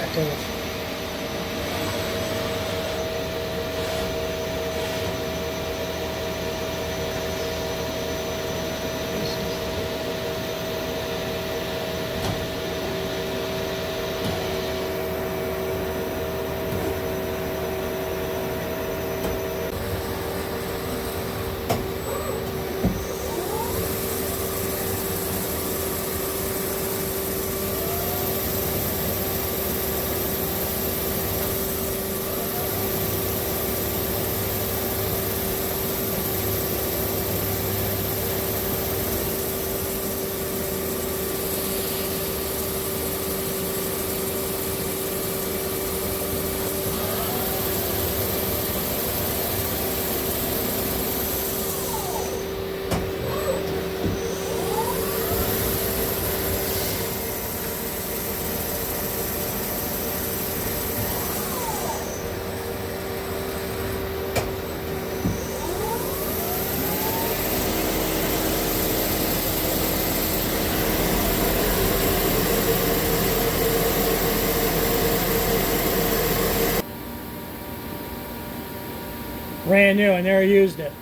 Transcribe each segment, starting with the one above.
back to it. Brand new, I never used it.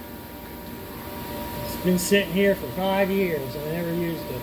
It's been sitting here for 5 years and I never used it.